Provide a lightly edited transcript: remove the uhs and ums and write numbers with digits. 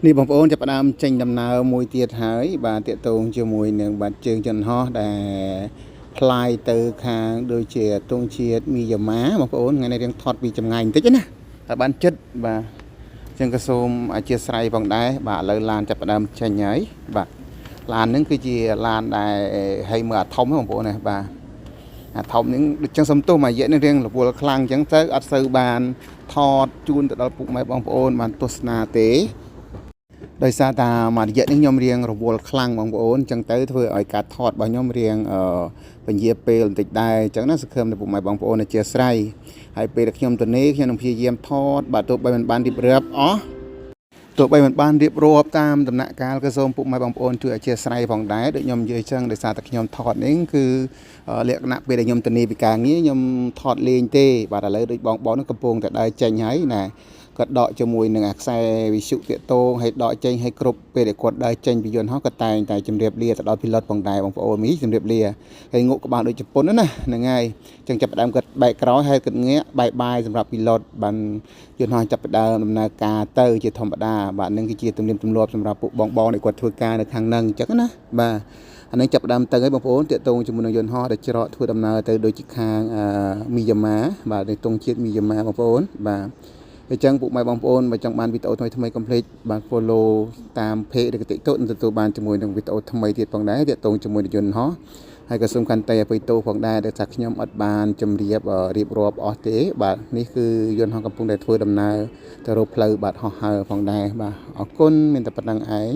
នេះបងប្អូនចាប់ផ្ដើមចេញដំណើរមួយទៀតហើយបាទតាកតងជាមួយនឹងបាទជើងចន្ទហោះដែលផ្លាយទៅខាងដូចជាទងជាតិមីយ៉ាម៉ាបងប្អូនថ្ងៃនេះរៀងថតពីចម្ងាយបន្តិចណាតែបានចិត្តបាទចឹងក៏សូមអធិស្ឋានផងដែរបាទឥឡូវឡានចាប់ផ្ដើមចេញហើយបាទឡានហ្នឹងគឺជាឡានដែលឲ្យមើលអាធំហ្នឹងបងប្អូនណាបាទអាធំហ្នឹងដូចចឹងសំទោសមួយរយៈនេះរៀងរវល់ខ្លាំងចឹងទៅអត់សូវបានថតជូនទៅដល់ពុកម៉ែបងប្អូនបានទស្សនាទេដោយសារតែមួយរយៈនេះខ្ញុំរៀងរវល់ខ្លាំងបងប្អូនអញ្ចឹងទៅធ្វើឲ្យការថតរបស់ខ្ញុំរៀងពញាពេលបន្តិចដែរអញ្ចឹងណាសង្ឃឹមដល់ពុកម៉ែបងប្អូនអធិស្ឋានហើយពេលដែលខ្ញុំទៅនេះខ្ញុំនឹងព្យាយាមថតបាទទោះបីមិនបានរៀបរាប់អស់ទោះបីមិនបានរៀបរាប់តាមដំណាក់កាលក៏សូមពុកម៉ែបងប្អូនជួយអធិស្ឋានផងដែរដូចខ្ញុំនិយាយអញ្ចឹងដោយសារតែខ្ញុំថតនេះគឺលក្ខណៈពេលដែលខ្ញុំទៅនេះពីការងារខ្ញុំថតលេងទេបាទឥឡូវដូចបងនោះកំពុងតែដើរចេញហើយណាគាត់ដកជាមួយនឹងអាខ្សែវិសុទាកតងឲ្យដកចេញឲ្យគ្រប់ពេលដែលគាត់ដើរចេញពីយន្តហោះគាត់តែងតែជម្រាបលាទៅដល់ pilot ផងដែរបងប្អូនមីជម្រាបលាហើយងក់ក្បាលដូចជប៉ុនណាហ្នឹងហើយអញ្ចឹងចាប់ផ្ដើមគាត់បែកក្រោយហើយគាត់ងាកបាយបាយសម្រាប់ pilot បានយន្តហោះចាប់ផ្ដើមដំណើរការទៅជាធម្មតាបាទនឹងគឺជាទំនៀមទម្លាប់សម្រាប់ពួកបងដែលគាត់ធ្វើការនៅខាងហ្នឹងអញ្ចឹងណាបាទអានេះចាប់ផ្ដើមទៅហើយបងប្អូនតាកតងជាមួយនឹងយន្តហោះដែលច្រកធ្វើដំណើរទៅដូចជាខាងមីយ៉ាម៉ាបាទនៅទងជាតិមីយ៉ាម៉ាបងប្អូនបាទអញ្ចឹងពុកម៉ែបងប្អូនបើចង់បានវីដេអូថ្មីកុំភ្លេចបាទ follow តាម page ឬក៏ TikTok នឹងទទួលបានជាមួយនឹងវីដេអូថ្មីទៀតផងដែរតាកតងជាមួយនឹងយន្តហោះហើយក៏សូមកាន់តែអភ័យទោសផងដែរដែលថាខ្ញុំអត់បានជម្រាបរៀបរាប់អស់ទេបាទនេះគឺយន្តហោះកំពុងតែធ្វើដំណើរទៅរកផ្លូវបាទហោះហើរផងដែរបាទអរគុណមានតែប៉ុណ្្នឹងឯង